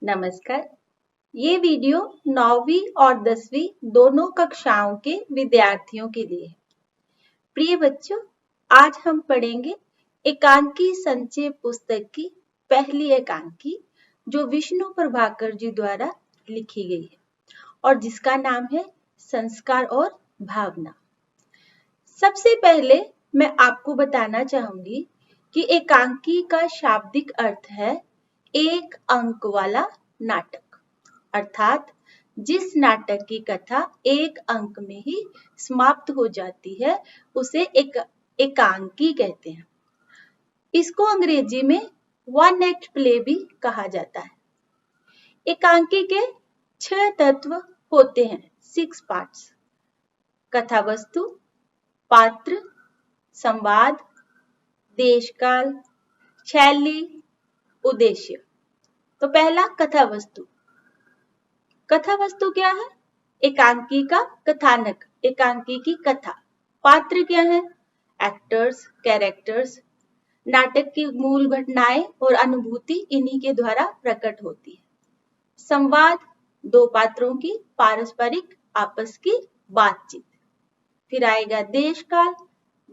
नमस्कार। ये वीडियो 9वीं और 10वीं दोनों कक्षाओं के विद्यार्थियों के लिए है। प्रिय बच्चों, आज हम पढ़ेंगे एकांकी संचय पुस्तक की पहली एकांकी जो विष्णु प्रभाकर जी द्वारा लिखी गई है और जिसका नाम है संस्कार और भावना। सबसे पहले मैं आपको बताना चाहूंगी कि एकांकी का शाब्दिक अर्थ है एक अंक वाला नाटक, अर्थात जिस नाटक की कथा एक अंक में ही समाप्त हो जाती है उसे एकांकी कहते हैं। इसको अंग्रेजी में वन एक्ट प्ले भी कहा जाता है। एकांकी के 6 तत्व होते हैं, 6 पार्ट्स: कथा वस्तु, पात्र, संवाद, देशकाल, शैली, उद्देश्य। तो पहला कथा वस्तु। कथा वस्तु क्या है? एकांकी का कथानक, एकांकी की कथा। पात्र क्या है? Actors, characters. नाटक की मूल घटनाएं और अनुभूति इन्हीं के द्वारा प्रकट होती है। संवाद, दो पात्रों की पारस्परिक आपस की बातचीत। फिर आएगा देशकाल,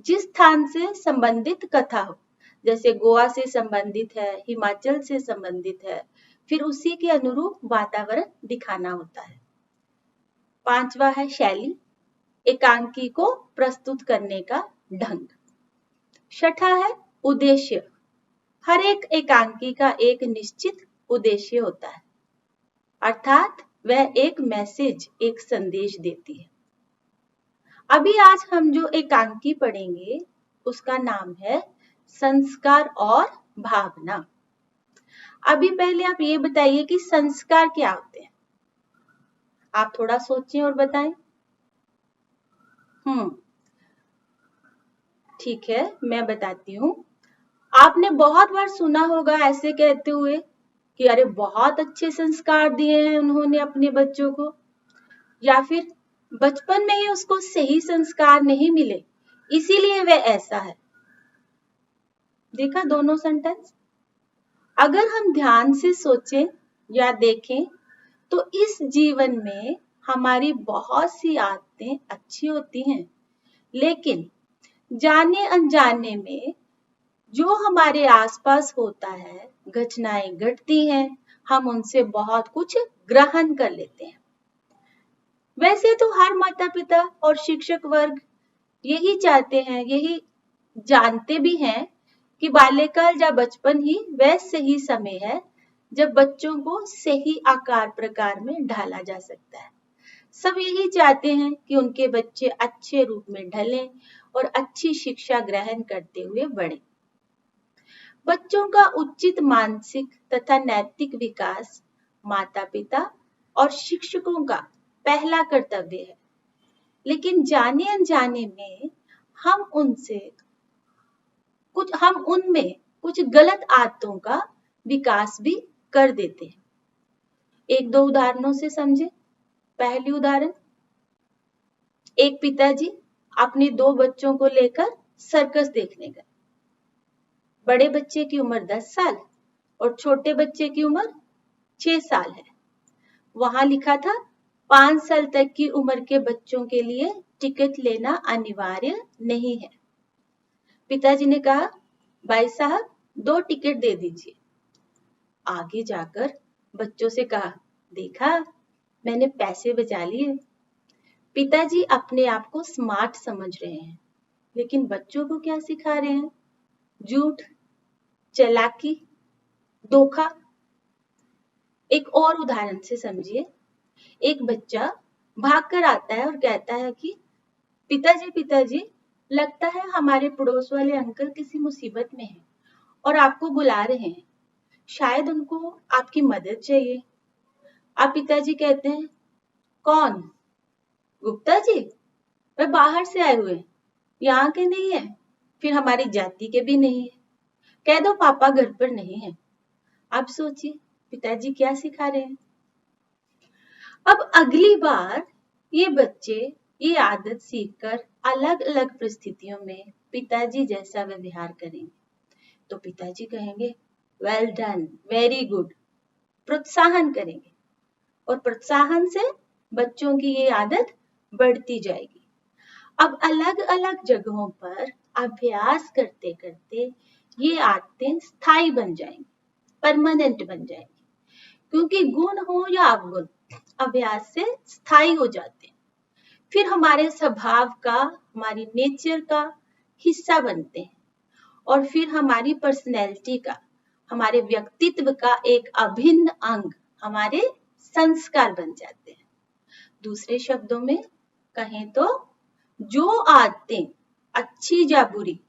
जिस स्थान से संबंधित कथा हो, जैसे गोवा से संबंधित है, हिमाचल से संबंधित है, फिर उसी के अनुरूप वातावरण दिखाना होता है। 5वां है शैली, एकांकी को प्रस्तुत करने का ढंग। 6ठा है उद्देश्य, हर एक एकांकी का एक निश्चित उद्देश्य होता है, अर्थात वह एक मैसेज, एक संदेश देती है। अभी आज हम जो एकांकी पढ़ेंगे उसका नाम है संस्कार और भावना। अभी पहले आप ये बताइए कि संस्कार क्या होते हैं? आप थोड़ा सोचें और बताएं। ठीक है, मैं बताती हूँ। आपने बहुत बार सुना होगा ऐसे कहते हुए कि अरे बहुत अच्छे संस्कार दिए हैं उन्होंने अपने बच्चों को, या फिर बचपन में ही उसको सही संस्कार नहीं मिले इसीलिए वह ऐसा है। देखा दोनों सेंटेंस? अगर हम ध्यान से सोचें या देखें तो इस जीवन में हमारी बहुत सी आदतें अच्छी होती हैं, लेकिन जाने अनजाने में जो हमारे आसपास होता है, घटनाएं घटती हैं, हम उनसे बहुत कुछ ग्रहण कर लेते हैं। वैसे तो हर माता पिता और शिक्षक वर्ग यही चाहते हैं, यही जानते भी हैं कि बाल्यकाल या बचपन ही वह सही समय है जब बच्चों को सही आकार प्रकार में ढाला जा सकता है। सब यही चाहते हैं कि उनके बच्चे अच्छे रूप में ढलें और अच्छी शिक्षा ग्रहण करते हुए बढ़ें। बच्चों का उचित मानसिक तथा नैतिक विकास माता पिता और शिक्षकों का पहला कर्तव्य है, लेकिन जाने अनजाने में हम उनमें कुछ गलत आदतों का विकास भी कर देते हैं। एक दो उदाहरणों से समझे। पहली उदाहरण, एक पिताजी अपने 2 बच्चों को लेकर सर्कस देखने गए। बड़े बच्चे की उम्र 10 साल और छोटे बच्चे की उम्र 6 साल है। वहां लिखा था 5 साल तक की उम्र के बच्चों के लिए टिकट लेना अनिवार्य नहीं है। पिताजी ने कहा, भाई साहब 2 टिकट दे दीजिए। आगे जाकर बच्चों से कहा, देखा मैंने पैसे बचा लिए। पिताजी अपने आप को स्मार्ट समझ रहे हैं, लेकिन बच्चों को क्या सिखा रहे हैं? झूठ, चालाकी, धोखा। एक और उदाहरण से समझिए। एक बच्चा भागकर आता है और कहता है कि पिताजी लगता है हमारे पड़ोस वाले अंकल किसी मुसीबत में हैं और आपको बुला रहे हैं, शायद उनको आपकी मदद चाहिए। अब पिताजी कहते हैं, कौन? गुप्ता जी? वे बाहर से आए हुए, यहाँ के नहीं है, फिर हमारी जाति के भी नहीं है। कह दो पापा घर पर नहीं है। अब सोचिए पिताजी क्या सिखा रहे हैं। अब अगली बार ये बच्चे ये आदत सीखकर अलग अलग परिस्थितियों में पिताजी जैसा व्यवहार करेंगे तो पिताजी कहेंगे, वेल डन, वेरी गुड। प्रोत्साहन करेंगे और प्रोत्साहन से बच्चों की ये आदत बढ़ती जाएगी। अब अलग अलग जगहों पर अभ्यास करते करते ये आदतें स्थायी बन जाएंगी, परमानेंट बन जाएंगी, क्योंकि गुण हो या अवगुण अभ्यास से स्थायी हो जाते हैं, फिर हमारे स्वभाव का, हमारी नेचर का हिस्सा बनते हैं और फिर हमारी पर्सनैलिटी का, हमारे व्यक्तित्व का एक अभिन्न अंग हमारे संस्कार बन जाते हैं। दूसरे शब्दों में कहें तो जो आदतें अच्छी या बुरी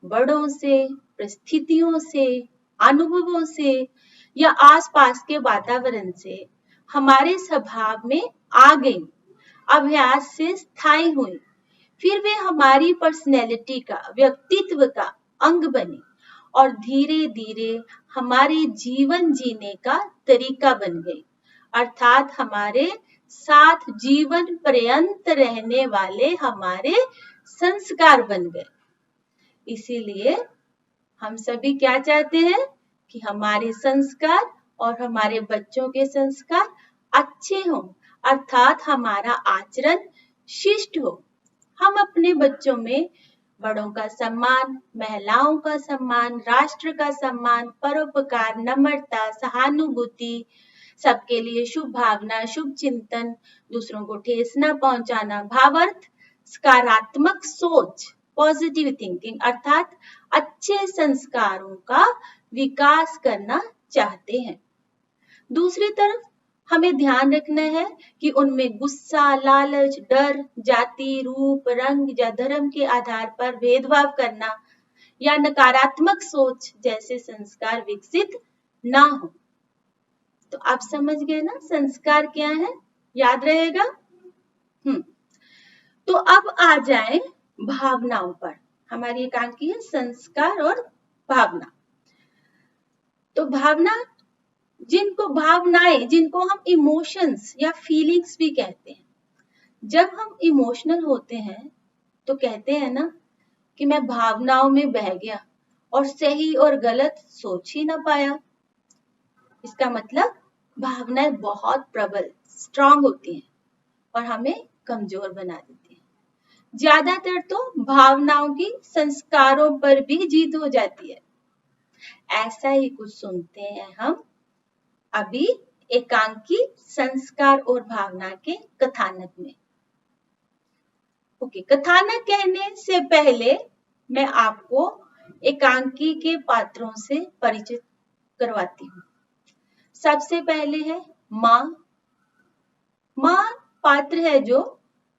बड़ों से, परिस्थितियों से, अनुभवों से या आसपास के वातावरण से हमारे स्वभाव में आ गई, अभ्यास से स्थायी हुई, फिर वे हमारी पर्सनैलिटी का, व्यक्तित्व का अंग बने और धीरे धीरे हमारे जीवन जीने का तरीका बन गई, अर्थात हमारे साथ जीवन पर्यंत रहने वाले हमारे संस्कार बन गए। इसीलिए हम सभी क्या चाहते हैं कि हमारे संस्कार और हमारे बच्चों के संस्कार अच्छे हों, अर्थात हमारा आचरण शिष्ट हो। हम अपने बच्चों में बड़ों का सम्मान, महिलाओं का सम्मान, राष्ट्र का सम्मान, परोपकार, नम्रता, सहानुभूति, सबके लिए शुभ भावना, शुभ चिंतन, दूसरों को ठेस न पहुंचाना, भावार्थ सकारात्मक सोच, पॉजिटिव थिंकिंग, अर्थात अच्छे संस्कारों का विकास करना चाहते हैं। दूसरी तरफ हमें ध्यान रखना है कि उनमें गुस्सा, लालच, डर, जाति, रूप, रंग या धर्म के आधार पर भेदभाव करना या नकारात्मक सोच जैसे संस्कार विकसित ना हो। तो आप समझ गए ना संस्कार क्या है, याद रहेगा। तो अब आ जाए भावनाओं पर। हमारी एकांकी है संस्कार और भावना। तो भावना, भावनाएं जिनको हम इमोशंस या फीलिंग्स भी कहते हैं, जब हम इमोशनल होते हैं तो कहते हैं ना कि मैं भावनाओं में बह गया और सही और गलत सोच ही ना पाया। इसका मतलब भावनाएं बहुत प्रबल, स्ट्रांग होती हैं और हमें कमजोर बना देती हैं। ज्यादातर तो भावनाओं की संस्कारों पर भी जीत हो जाती है। ऐसा ही कुछ सुनते हैं हम अभी एकांकी संस्कार और भावना के कथानक में। ओके, कथानक कहने से पहले मैं आपको एकांकी के पात्रों से परिचित करवाती हूँ। सबसे पहले है माँ। माँ पात्र है जो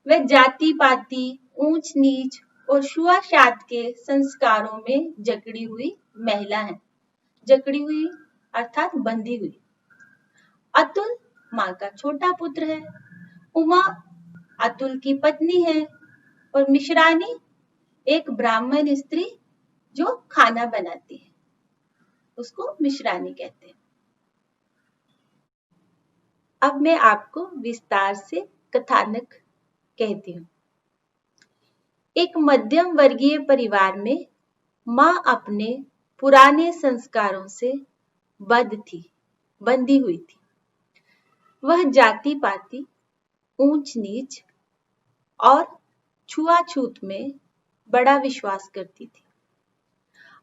वह जाति पाति, ऊंच नीच और छुआछूत के संस्कारों में जकड़ी हुई महिला है। जकड़ी हुई अर्थात बंधी हुई। अतुल माँ का छोटा पुत्र है। उमा अतुल की पत्नी है और मिश्रानी एक ब्राह्मण स्त्री जो खाना बनाती है, उसको मिश्रानी कहते हैं। अब मैं आपको विस्तार से कथानक कहती हूँ। एक मध्यम वर्गीय परिवार में माँ अपने पुराने संस्कारों से बंधी हुई थी। वह जाति पाति, ऊंच नीच और छुआछूत में बड़ा विश्वास करती थी।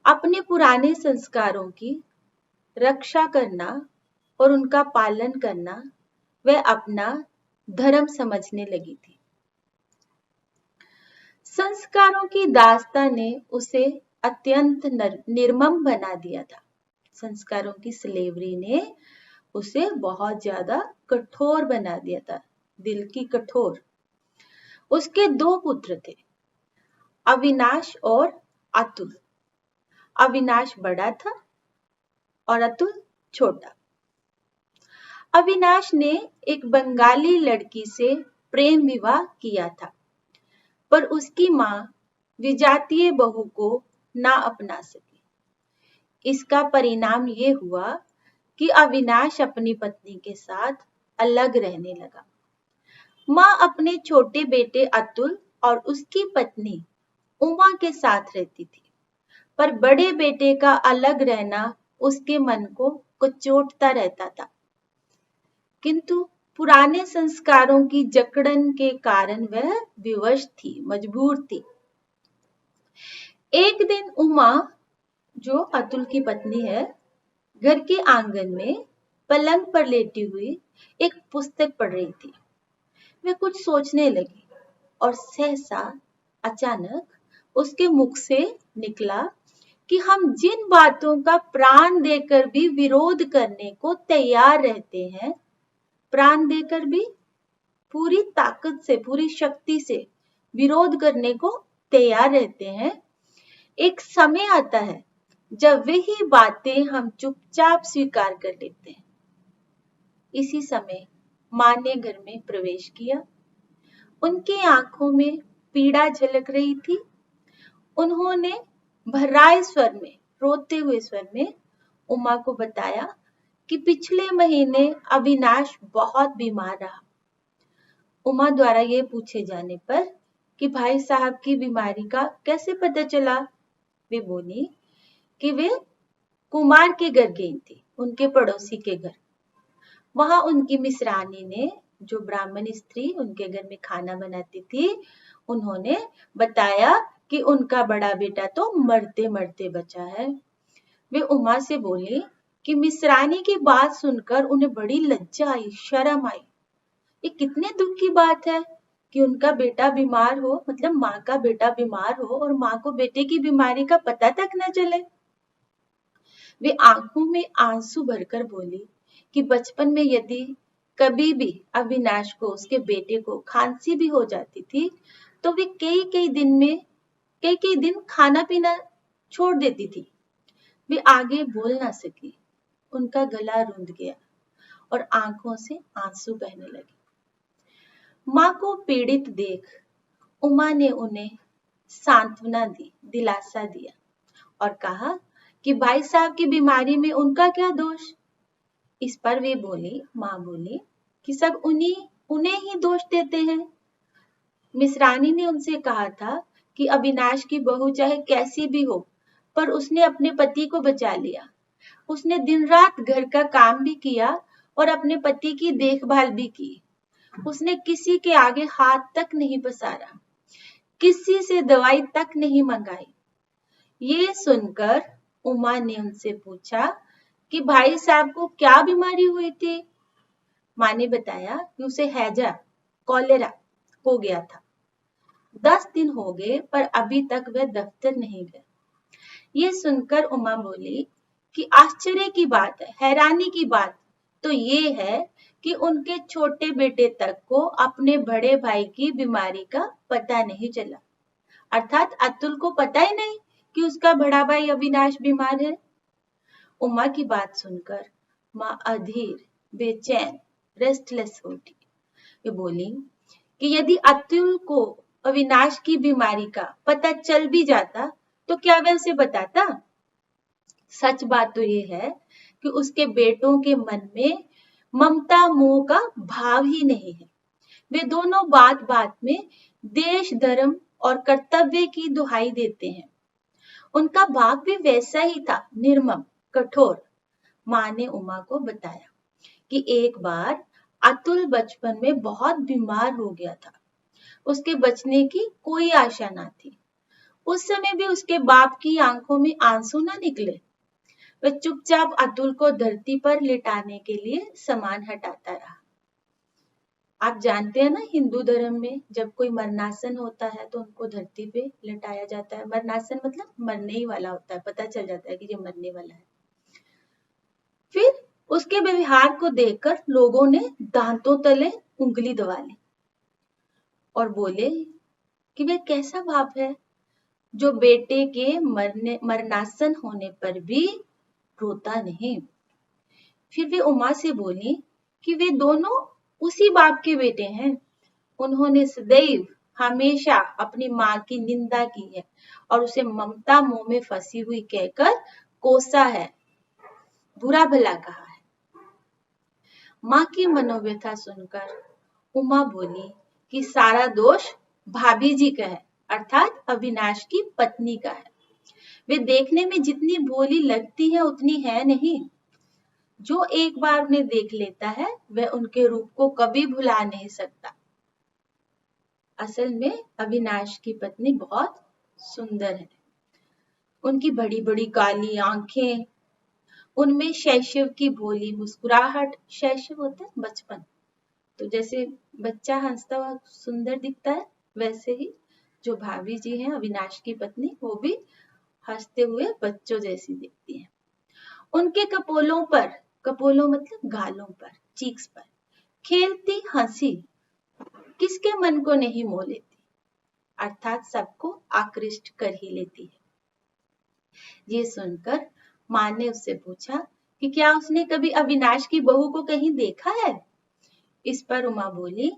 अपने पुराने संस्कारों की रक्षा करना और उनका पालन करना वह अपना धर्म समझने लगी थी। संस्कारों की दास्तां ने उसे अत्यंत निर्मम बना दिया था। संस्कारों की स्लेवरी ने उसे बहुत ज्यादा कठोर बना दिया था, दिल की कठोर। उसके 2 पुत्र थे, अविनाश और अतुल। अविनाश बड़ा था और अतुल छोटा। अविनाश ने एक बंगाली लड़की से प्रेम विवाह किया था, पर उसकी मां विजातीय बहू को ना अपना सकी। इसका परिणाम ये हुआ कि अविनाश अपनी पत्नी के साथ अलग रहने लगा। मां अपने छोटे बेटे अतुल और उसकी पत्नी उमा के साथ रहती थी, पर बड़े बेटे का अलग रहना उसके मन को कुचोटता रहता था। किंतु पुराने संस्कारों की जकड़न के कारण वह विवश थी, मजबूर थी। एक दिन उमा, जो अतुल की पत्नी है, घर के आंगन में पलंग पर लेटी हुई एक पुस्तक पढ़ रही थी। वह कुछ सोचने लगी और सहसा अचानक उसके मुख से निकला कि हम जिन बातों का प्राण देकर भी विरोध करने को तैयार रहते हैं, प्राण देकर भी पूरी ताकत से, पूरी शक्ति से विरोध करने को तैयार रहते हैं, एक समय आता है जब वही बातें हम चुपचाप स्वीकार कर लेते हैं। इसी समय मां ने घर में प्रवेश किया। उनकी आंखों में पीड़ा झलक रही थी। उन्होंने भर्राए स्वर में, रोते हुए स्वर में उमा को बताया कि पिछले महीने अविनाश बहुत बीमार रहा। उमा द्वारा ये पूछे जाने पर कि भाई साहब की बीमारी का कैसे पता चला, वे बोली कि वे कुमार के घर गई थी, उनके पड़ोसी के घर। वहां उनकी मिसरानी ने, जो ब्राह्मण स्त्री उनके घर में खाना बनाती थी, उन्होंने बताया कि उनका बड़ा बेटा तो मरते मरते बचा है। वे उमा से बोली कि मिसरानी की बात सुनकर उन्हें बड़ी लज्जा आई, शर्म आई। ये कितने दुख की बात है कि उनका बेटा बीमार हो, मतलब माँ का बेटा बीमार हो और माँ को बेटे की बीमारी का पता तक न चले। वे आंखों में आंसू भरकर बोली कि बचपन में यदि कभी भी अविनाश को, उसके बेटे को खांसी भी हो जाती थी तो वे कई कई दिन खाना पीना छोड़ देती थी। वे आगे बोल ना सकी, उनका गला रूंध गया और आंखों से आंसू बहने लगे। मां को पीड़ित देख उमा ने उन्हें सांत्वना दी, दिलासा दिया और कहा कि भाई साहब की बीमारी में उनका क्या दोष। इस पर वे बोली, मां बोली कि सब उन्हें ही दोष देते हैं। मिसरानी ने उनसे कहा था कि अविनाश की बहू चाहे कैसी भी हो, पर उसने अपने पति को बचा लिया। उसने दिन रात घर का काम भी किया और अपने पति की देखभाल भी की। उसने किसी के आगे हाथ तक नहीं पसारा, किसी से दवाई तक नहीं मंगाई। ये सुनकर उमा ने उनसे पूछा कि भाई साहब को क्या बीमारी हुई थी। मां ने बताया कि उसे हैजा, कॉलेरा हो गया था। 10 दिन हो गए पर अभी तक वह दफ्तर नहीं गए। ये सुनकर उमा बोली कि आश्चर्य की बात है, हैरानी की बात तो ये है कि उनके छोटे बेटे तक को अपने बड़े भाई की बीमारी का पता नहीं चला। अर्थात अतुल को पता ही नहीं कि उसका बड़ा भाई अविनाश बीमार है। उमा की बात सुनकर मां अधीर, बेचैन, रेस्टलेस हो उठी। ये बोली कि यदि अतुल को अविनाश की बीमारी का पता चल भी जाता तो क्या वह उसे बताता। सच बात तो ये है कि उसके बेटों के मन में ममता मोह का भाव ही नहीं है। वे दोनों बात बात में देश, धर्म और कर्तव्य की दुहाई देते हैं। उनका भाव भी वैसा ही था, निर्मम, कठोर। मां ने उमा को बताया कि एक बार अतुल बचपन में बहुत बीमार हो गया था। उसके बचने की कोई आशा ना थी। उस समय भी उसके बाप की आंखों में आंसू ना निकले। वह चुपचाप अतुल को धरती पर लिटाने के लिए सामान हटाता रहा। आप जानते हैं ना, हिंदू धर्म में जब कोई मरनासन होता है तो उनको धरती पे लिटाया जाता है। मरनासन मतलब मरने ही वाला होता है, पता चल जाता है कि ये मरने वाला है। फिर उसके व्यवहार को देखकर लोगों ने दांतों तले उंगली दबा ली और बोले कि वह कैसा बाप है जो बेटे के मरनासन होने पर भी रोता नहीं। फिर वे उमा से बोली कि वे दोनों उसी बाप के बेटे हैं। उन्होंने सदैव हमेशा अपनी माँ की निंदा की है और उसे ममता मोह में फंसी हुई कहकर कोसा है, बुरा भला कहा है। माँ की मनोव्यथा सुनकर उमा बोली कि सारा दोष भाभी जी का है, अर्थात अविनाश की पत्नी का है। वे देखने में जितनी भोली लगती है उतनी है नहीं। जो एक बार उन्हें देख लेता है वह उनके रूप को कभी भुला नहीं सकता। असल में अविनाश की पत्नी बहुत सुंदर है। उनकी बड़ी बड़ी काली आंखें, उनमें शैशव की भोली मुस्कुराहट, शैशव होता है बचपन, तो जैसे बच्चा हंसता हुआ सुंदर दिखता है, वैसे ही जो भाभी जी हैं अविनाश की पत्नी, वो भी हंसते हुए बच्चों जैसी दिखती है। उनके कपोलों पर, कपोलों मतलब गालों पर, चीक्स पर खेलती हंसी किसके मन को नहीं मोह लेती, अर्थात सबको आकृष्ट कर ही लेती है। ये सुनकर मां ने उससे पूछा कि क्या उसने कभी अविनाश की बहू को कहीं देखा है। इस पर उमा बोली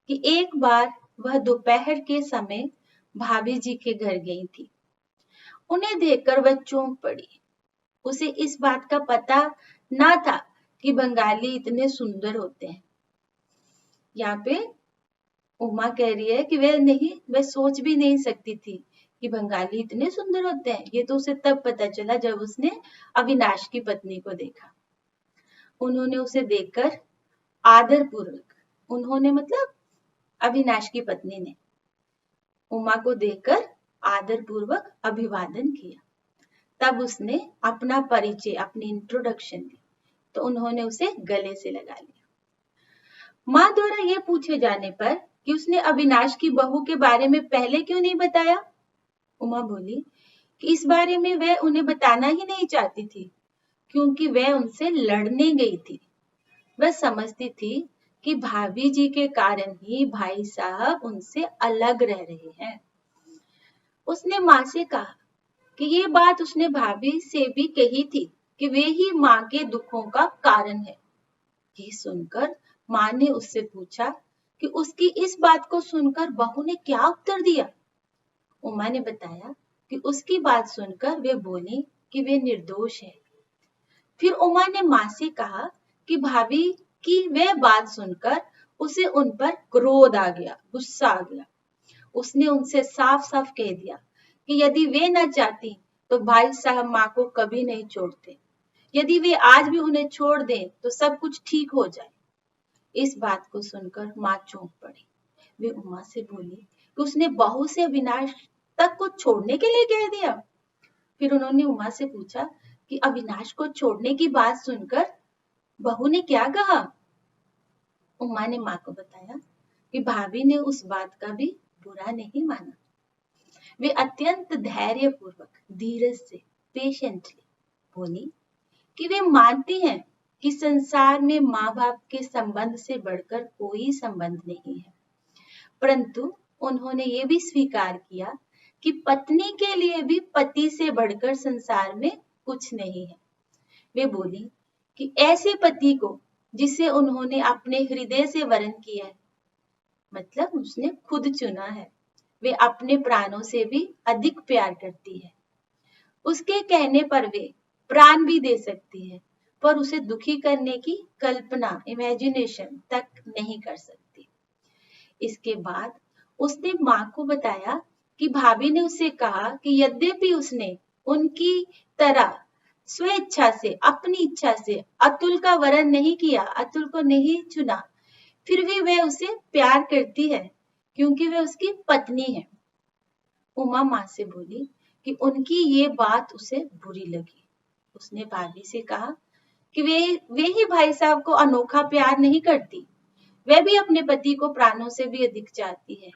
कि एक बार वह दोपहर के समय भाभी जी के घर गई थी। उन्हें देखकर वह चौंक पड़ी। उसे इस बात का पता ना था कि बंगाली इतने सुंदर होते हैं। यहाँ पे उमा कह रही है कि वह सोच भी नहीं सकती थी कि बंगाली इतने सुंदर होते हैं। ये तो उसे तब पता चला जब उसने अविनाश की पत्नी को देखा। उन्होंने उसे देखकर आदर पूर्वक, उन्होंने मतलब अविनाश की पत्नी ने उमा को देखकर आदर पूर्वक अभिवादन किया। तब उसने अपना परिचय, अपनी इंट्रोडक्शन दी, तो उन्होंने उसे गले से लगा लिया। मां द्वारा यह पूछे जाने पर कि उसने अविनाश की बहू के बारे में पहले क्यों नहीं बताया, उमा बोली कि इस बारे में वह उन्हें बताना ही नहीं चाहती थी, क्योंकि वह उनसे लड़ने गई थी। वह समझती थी कि भाभी जी के कारण ही भाई साहब उनसे अलग रह रहे हैं। उसने मां से कहा कि ये बात उसने भाभी से भी कही थी कि वे ही मां के दुखों का कारण है। ये सुनकर मां ने उससे पूछा कि उसकी इस बात को सुनकर बहू ने क्या उत्तर दिया। उमा ने बताया कि उसकी बात सुनकर वे बोली कि वे निर्दोष है। फिर उमा ने मां से कहा कि भाभी की वह बात सुनकर उसे उन पर क्रोध आ गया, गुस्सा आ गया। उसने उनसे साफ साफ कह दिया कि यदि वे न चाहती तो भाई साहब मां को कभी नहीं छोड़ते। यदि वे आज भी उन्हें छोड़ दें तो सब कुछ ठीक हो जाए। इस बात को सुनकर मां चौंक पड़ी। वे उमा से बोली कि उसने बहू से अविनाश तक को छोड़ने के लिए कह दिया। फिर उन्होंने उमा से पूछा कि अविनाश को छोड़ने की बात सुनकर बहू ने क्या कहा। उमा ने मां को बताया कि भाभी ने उस बात का भी बुरा नहीं माना। वे अत्यंत धैर्यपूर्वक, धीरज से, पेशेंटली बोली कि वे मानती हैं कि संसार में माँ बाप के संबंध से बढ़कर कोई संबंध नहीं है, परंतु उन्होंने ये भी स्वीकार किया कि पत्नी के लिए भी पति से बढ़कर संसार में कुछ नहीं है। वे बोली कि ऐसे पति को जिसे उन्होंने अपने हृदय से वरण किया है, मतलब उसने खुद चुना है, वे अपने प्राणों से भी अधिक प्यार करती है। उसके कहने पर वे प्राण भी दे सकती है, पर उसे दुखी करने की कल्पना, इमेजिनेशन तक नहीं कर सकती। इसके बाद उसने मां को बताया कि भाभी ने उसे कहा कि यद्यपि उसने उनकी तरह स्वेच्छा से, अपनी इच्छा से अतुल का वरण नहीं किया, अतुल को नहीं चुना, फिर भी वह उसे प्यार करती है क्योंकि वह उसकी पत्नी है। उमा मां से बोली कि उनकी ये बात उसे बुरी लगी। उसने भाभी से कहा कि वे ही भाई साहब को अनोखा प्यार नहीं करती, वह भी अपने पति को प्राणों से भी अधिक चाहती है।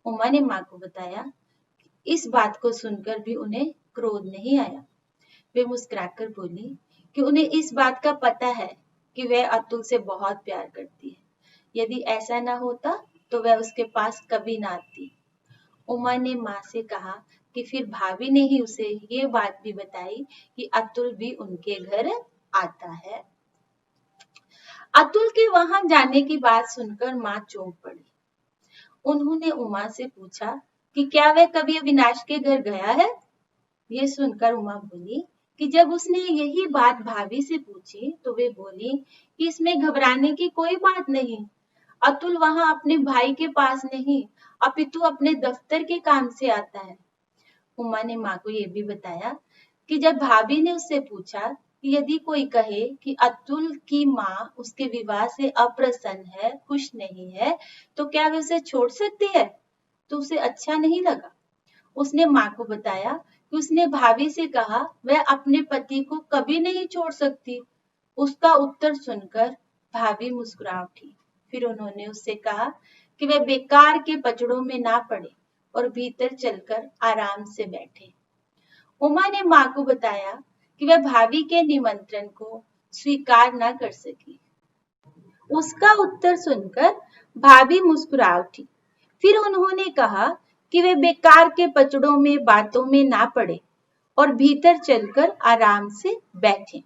उमा ने मां को बताया कि इस बात को सुनकर भी उन्हें क्रोध नहीं आया। वे मुस्कुराकर बोली कि उन्हें इस बात का पता है कि वह अतुल से बहुत प्यार करती है। यदि ऐसा ना होता तो वह उसके पास कभी ना आती। उमा ने मां से कहा कि फिर भाभी ने ही उसे ये बात भी बताई कि अतुल भी उनके घर आता है। अतुल के वहां जाने की बात सुनकर मां चौंक पड़ी। उन्होंने उमा से पूछा कि क्या वह कभी अविनाश के घर गया है। ये सुनकर उमा बोली कि जब उसने यही बात भाभी से पूछी तो वे बोली कि इसमें घबराने की कोई बात नहीं। अतुल वहां अपने भाई के पास नहीं, अपितु अपने दफ्तर के काम से आता है। उमा ने मां को यह भी बताया कि जब भाभी ने उससे पूछा यदि कोई कहे कि अतुल की माँ उसके विवाह से अप्रसन्न है, खुश नहीं है, तो क्या वे उसे छोड़ सकती है? तो उसे अच्छा नहीं लगा। उसने माँ को बताया कि उसने भाभी से कहा वह अपने पति को कभी नहीं छोड़ सकती। उसका उत्तर सुनकर भाभी मुस्कुरा उठी। फिर उन्होंने उससे कहा कि वह बेकार के पचड़ों में ना पड़े और भीतर चलकर आराम से बैठे। उमा ने माँ को बताया कि वह भाभी के निमंत्रण को स्वीकार न कर सकी। उसका उत्तर सुनकर भाभी मुस्कुरा उठी। फिर उन्होंने कहा कि वे बेकार के पचड़ों में बातों में ना पड़े और भीतर चलकर आराम से बैठे।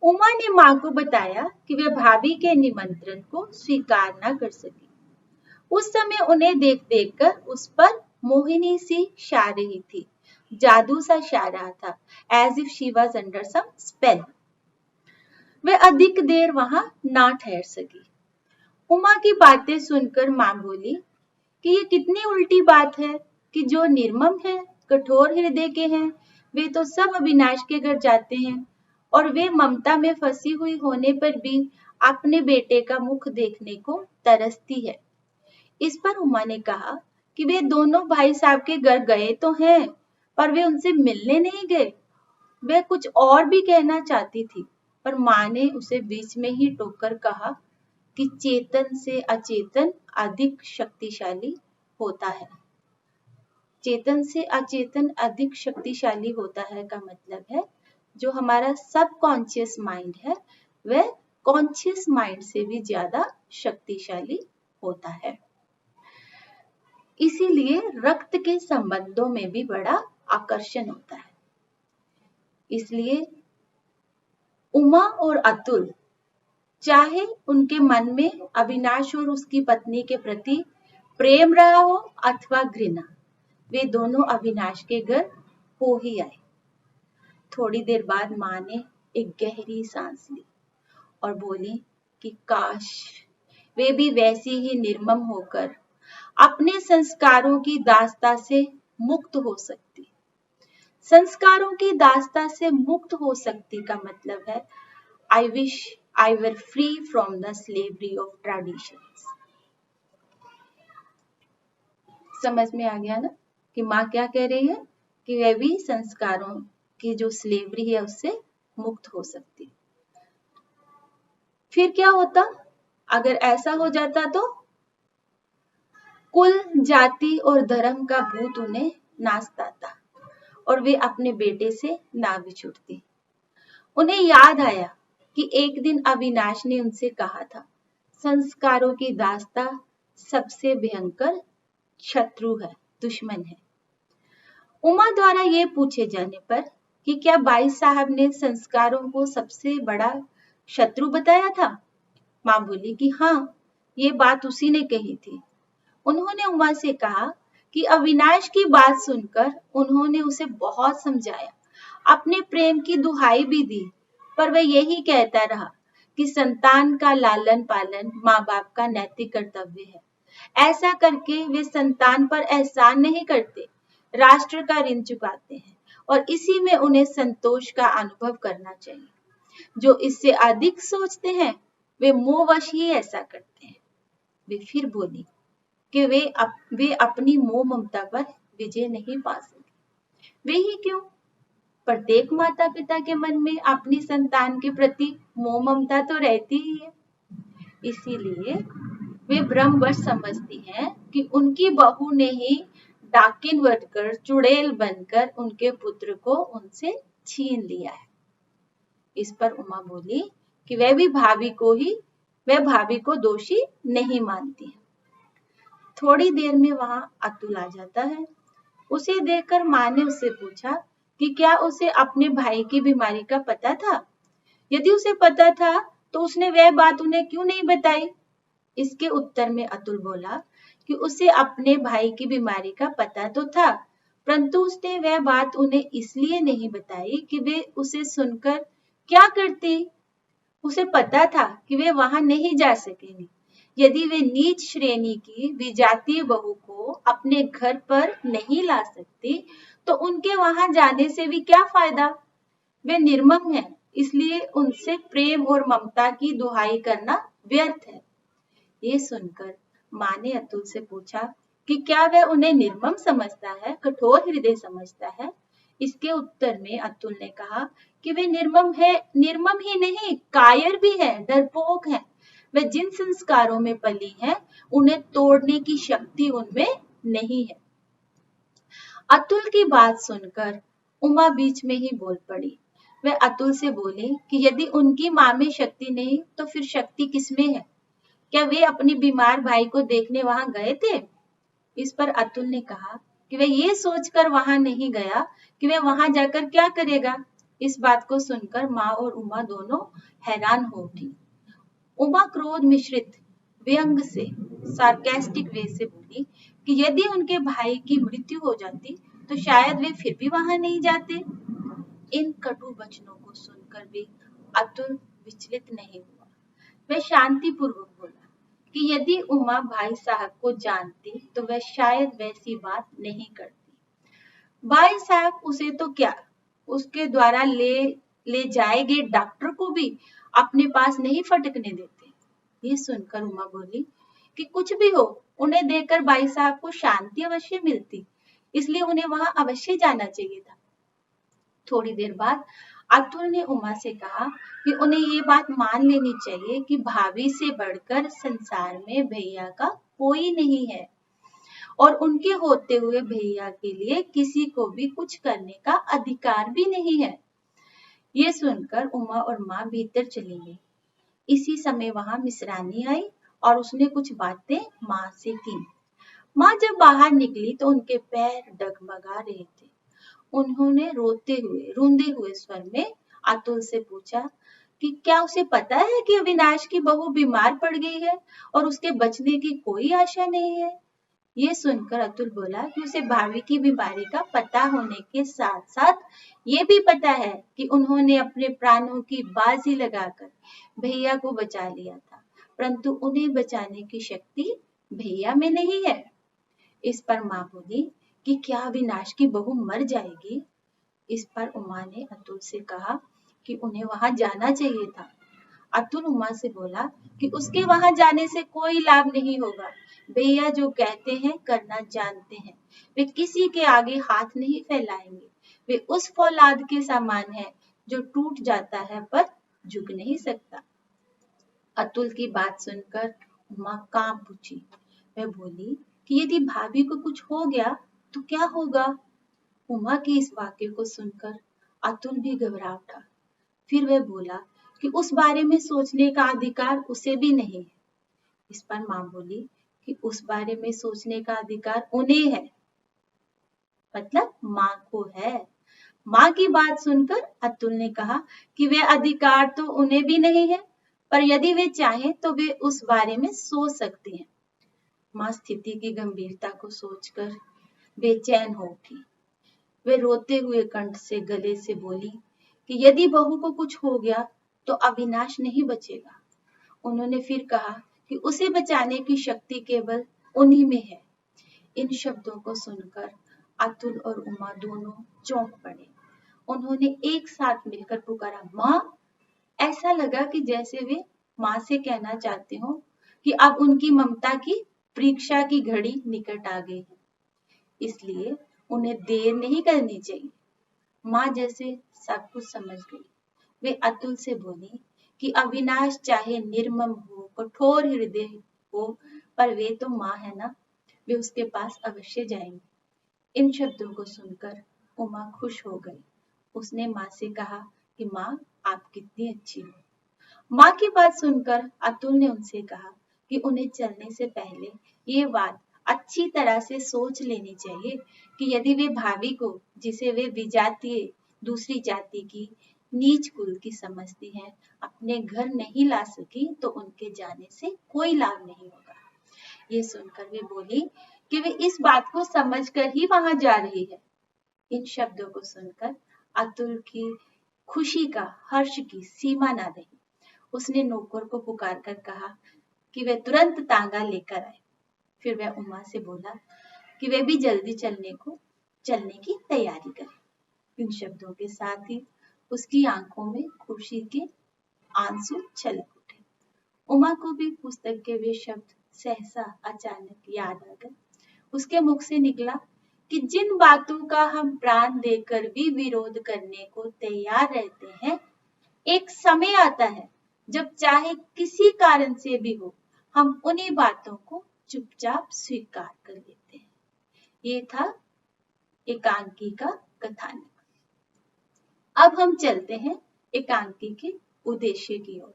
उमा ने माँ को बताया कि वे भाभी के निमंत्रण को स्वीकार न कर सकी। उस समय उन्हें देख देखकर उस पर मोहिनी सी छा रही थी, जादू सा छा रहा था, as if she was under some spell। वे अधिक देर वहां ना ठहर सकी। उमा की बातें सुनकर माँ बोली कि ये कितनी उल्टी बात है कि जो निर्मम है, कठोर हृदय के हैं, वे तो सब अविनाश के घर जाते हैं और वे ममता में फंसी हुई होने पर भी अपने बेटे का मुख देखने को तरसती है। इस पर उमा ने कहा कि वे दोनों भाई साहब के घर गए तो हैं, पर वे उनसे मिलने नहीं गए। वह कुछ और भी कहना चाहती थी, पर माँ ने उसे बीच में ही टोककर कहा कि चेतन से अचेतन अधिक शक्तिशाली होता है। चेतन से अचेतन अधिक शक्तिशाली होता है का मतलब है जो हमारा सबकॉन्शियस माइंड है वह कॉन्शियस माइंड से भी ज्यादा शक्तिशाली होता है। इसीलिए रक्त के संबंधों में भी बड़ा आकर्षण होता है। इसलिए उमा और अतुल, चाहे उनके मन में अविनाश और उसकी पत्नी के प्रति प्रेम रहा हो अथवा घृणा, वे दोनों अविनाश के घर हो ही आए। थोड़ी देर बाद माँ ने एक गहरी सांस ली और बोली कि काश वे भी वैसी ही निर्मम होकर अपने संस्कारों की दास्ता से मुक्त हो सकती। संस्कारों की दास्ता से मुक्त हो सकती का मतलब है I wish I were free from the slavery of traditions. समझ में आ गया ना कि माँ क्या कह रही है कि वह भी संस्कारों की जो स्लेवरी है उससे मुक्त हो सकती। फिर क्या होता अगर ऐसा हो जाता? तो कुल, जाति और धर्म का भूत उन्हें नाचता था और वे अपने बेटे से ना बिछुड़ती। उन्हें याद आया कि एक दिन अविनाश ने उनसे कहा था, संस्कारों की दास्ता सबसे भयंकर शत्रु है, दुश्मन है। उमा द्वारा ये पूछे जाने पर कि क्या भाई साहब ने संस्कारों को सबसे बड़ा शत्रु बताया था, माँ बोली कि हाँ, ये बात उसी ने कही थी। उन्होंने उमा से कहा कि अविनाश की बात सुनकर उन्होंने उसे बहुत समझाया, अपने प्रेम की दुहाई भी दी, पर वह यही कहता रहा कि संतान का लालन पालन माँ बाप का नैतिक कर्तव्य है। ऐसा करके वे संतान पर एहसान नहीं करते, राष्ट्र का ऋण चुकाते हैं और इसी में उन्हें संतोष का अनुभव करना चाहिए। जो इससे अधिक सोचते हैं वे मोहवश ही ऐसा करते हैं। वे फिर बोली कि वे अपनी मोह ममता पर विजय नहीं पा सके। वे ही क्यों, प्रत्येक माता पिता के मन में अपनी संतान के प्रति मोह ममता तो रहती ही है। इसीलिए वे भ्रमवश समझती हैं कि उनकी बहू ने ही डाकिन बनकर, चुड़ैल बनकर उनके पुत्र को उनसे छीन लिया है। इस पर उमा बोली कि वह भाभी को दोषी नहीं मानती है। थोड़ी देर में वहां अतुल आ जाता है। उसे देखकर माँ ने उससे पूछा कि क्या उसे अपने भाई की बीमारी का पता था? यदि उसे पता था तो उसने वह बात उन्हें क्यों नहीं बताई? इसके उत्तर में अतुल बोला कि उसे अपने भाई की बीमारी का पता तो था, परंतु उसने वह बात उन्हें इसलिए नहीं बताई कि वे उसे सुनकर क्या करती। उसे पता था कि वे वहां नहीं जा सकेंगे। यदि वे नीच श्रेणी की विजातीय बहू को अपने घर पर नहीं ला सकती तो उनके वहां जाने से भी क्या फायदा। वे निर्मम हैं, इसलिए उनसे प्रेम और ममता की दुहाई करना व्यर्थ है। ये सुनकर माँ ने अतुल से पूछा कि क्या वह उन्हें निर्मम समझता है, कठोर हृदय समझता है? इसके उत्तर में अतुल ने कहा कि वे निर्मम ही नहीं, कायर भी है, डरपोक है। वे जिन संस्कारों में पली हैं, उन्हें तोड़ने की शक्ति उनमें नहीं है। अतुल की बात सुनकर उमा बीच में ही बोल पड़ी। वह अतुल से बोली कि यदि उनकी माँ में शक्ति नहीं तो फिर शक्ति किसमें है? क्या वे अपने बीमार भाई को देखने वहां गए थे? इस पर अतुल ने कहा कि वह ये सोचकर वहां नहीं गया कि वह वहां जाकर क्या करेगा। इस बात को सुनकर माँ और उमा दोनों हैरान हो उठी। उमा क्रोध मिश्रित व्यंग से, सार्केस्टिक वे से बोली कि यदि उनके भाई की मृत्यु हो जाती तो शायद वे फिर भी वहां नहीं जाते। इन कटु वचनों को सुनकर भी अतुल विचलित नहीं हुआ। वह शांतिपूर्वक बोला कि यदि उमा भाई साहब को जानती तो वह शायद वैसी बात नहीं करती। भाई साहब उसे तो क्या, उसके द्वारा ले जाए गए डॉक्टर को भी अपने पास नहीं फटकने देते। ये सुनकर उमा बोली कि कुछ भी हो, उन्हें देखकर भाई साहब को शांति अवश्य मिलती, इसलिए उन्हें वहां अवश्य जाना चाहिए था। थोड़ी देर बाद अतुल ने उमा से कहा कि उन्हें ये बात मान लेनी चाहिए कि भाभी से बढ़कर संसार में भैया का कोई नहीं है और उनके होते हुए भैया के लिए किसी को भी कुछ करने का अधिकार भी नहीं है। ये सुनकर उमा और माँ भीतर चली गई। इसी समय वहां मिसरानी आई और उसने कुछ बातें माँ से की। माँ जब बाहर निकली तो उनके पैर डगमगा रहे थे। उन्होंने रूंधे हुए स्वर में अतुल से पूछा कि क्या उसे पता है कि अविनाश की बहू बीमार पड़ गई है और उसके बचने की कोई आशा नहीं है। ये सुनकर अतुल बोला कि उसे भाभी की बीमारी का पता होने के साथ साथ ये भी पता है कि उन्होंने अपने प्राणों की बाजी लगाकर भैया को बचा लिया था, परंतु उन्हें बचाने की शक्ति भैया में नहीं है। इस पर माँ बोली कि क्या अविनाश की बहू मर जाएगी? इस पर उमा ने अतुल से कहा कि उन्हें वहां जाना चाहिए था। अतुल उमा से बोला कि उसके वहां जाने से कोई लाभ नहीं होगा। भैया जो कहते हैं करना जानते हैं। वे किसी के आगे हाथ नहीं फैलाएंगे। वे उस फौलाद के समान है जो टूट जाता है पर झुक नहीं सकता। अतुल की बात सुनकर उमा कांप उठी। वह बोली कि यदि भाभी को कुछ हो गया तो क्या होगा? उमा के इस वाक्य को सुनकर अतुल भी घबरा उठा। फिर वह बोला कि उस बारे में सोचने का अधिकार उसे भी नहीं है। इस पर माँ बोली कि उस बारे में सोचने का अधिकार उन्हें है, मतलब माँ को है। माँ की बात सुनकर अतुल ने कहा कि वे अधिकार तो उन्हें भी नहीं है, पर यदि वे चाहें तो वे उस बारे में सोच सकती हैं। माँ स्थिति की गंभीरता को सोचकर बेचैन हो उठी। वे रोते हुए कंठ से गले से बोली कि यदि बहू को कुछ हो गया तो अविनाश नहीं बचेगा। उन्होंने फिर कहा कि उसे बचाने की शक्ति केवल उन्हीं में है। इन शब्दों को सुनकर अतुल और उमा दोनों चौंक पड़े। उन्होंने एक साथ मिलकर पुकारा, माँ। ऐसा लगा कि जैसे वे माँ से कहना चाहते हो कि अब उनकी ममता की परीक्षा की घड़ी निकट आ गई है, इसलिए उन्हें देर नहीं करनी चाहिए। माँ जैसे सब कुछ समझ गई। वे अतुल से बोली कि अविनाश चाहे निर्मम हो, कठोर हृदय हो, पर वे तो माँ है ना, वे उसके पास अवश्य जाएंगे। इन शब्दों को सुनकर उमा खुश हो गई। उसने माँ से कहा कि माँ, आप कितनी अच्छी हो। माँ की बात सुनकर अतुल ने उनसे कहा कि उन्हें चलने से पहले ये बात अच्छी तरह से सोच लेनी चाहिए कि यदि वे भाभी को, जिसे वे विजातीय दूसरी जाति की नीच कुल की समझती हैं, अपने घर नहीं ला सकी तो उनके जाने से कोई लाभ नहीं होगा। ये सुनकर वे बोली कि वे इस बात को समझकर ही वहां जा रही है। इन शब्दों को सुनकर अतुल की खुशी का, हर्ष की सीमा न रही। उसने नौकर को पुकार कर कहा कि वे तुरंत तांगा लेकर आए। फिर वह उमा से बोला कि वे भी जल्दी चलने की तैयारी करें। इन शब्दों के साथ ही उसकी आंखों में खुशी के आंसू छलक उठे। उमा को भी पुस्तक के वे शब्द सहसा अचानक याद आ गए। उसके मुख से निकला कि जिन बातों का हम प्राण देकर भी विरोध करने को तैयार रहते हैं, एक समय आता है जब चाहे किसी कारण से भी हो, हम उन्हीं बातों को चुपचाप स्वीकार कर लेते हैं। ये था एकांकी का कथानक। अब हम चलते हैं एकांकी के उद्देश्य की ओर।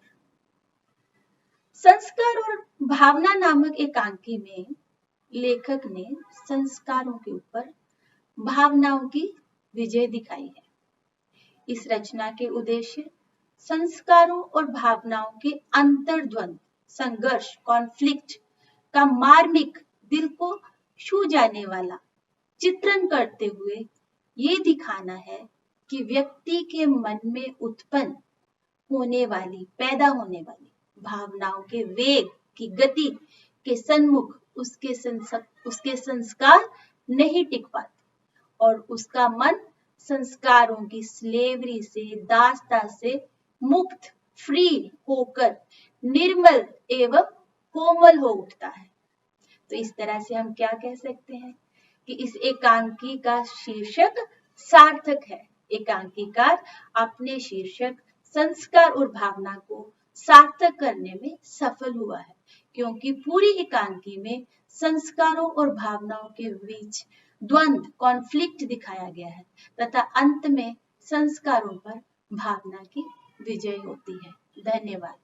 संस्कार और भावना नामक एकांकी में लेखक ने संस्कारों के ऊपर भावनाओं की विजय दिखाई है। इस रचना के उद्देश्य संस्कारों और भावनाओं के अंतर्द्वंद, संघर्ष, कॉन्फ्लिक्ट का मार्मिक, दिल को छू जाने वाला चित्रण करते हुए ये दिखाना है कि व्यक्ति के मन में उत्पन्न होने वाली, पैदा होने वाली भावनाओं के वेग की गति के सन्मुख उसके संस्कार नहीं टिक पाते और उसका मन संस्कारों की स्लेवरी से, दासता से मुक्त, फ्री होकर निर्मल एवं कोमल हो उठता है। तो इस तरह से हम क्या कह सकते हैं कि इस एकांकी का शीर्षक सार्थक है। एकांकीकार अपने शीर्षक संस्कार और भावना को सार्थक करने में सफल हुआ है, क्योंकि पूरी एकांकी में संस्कारों और भावनाओं के बीच द्वंद्व, कॉन्फ्लिक्ट दिखाया गया है तथा अंत में संस्कारों पर भावना की विजय होती है। धन्यवाद।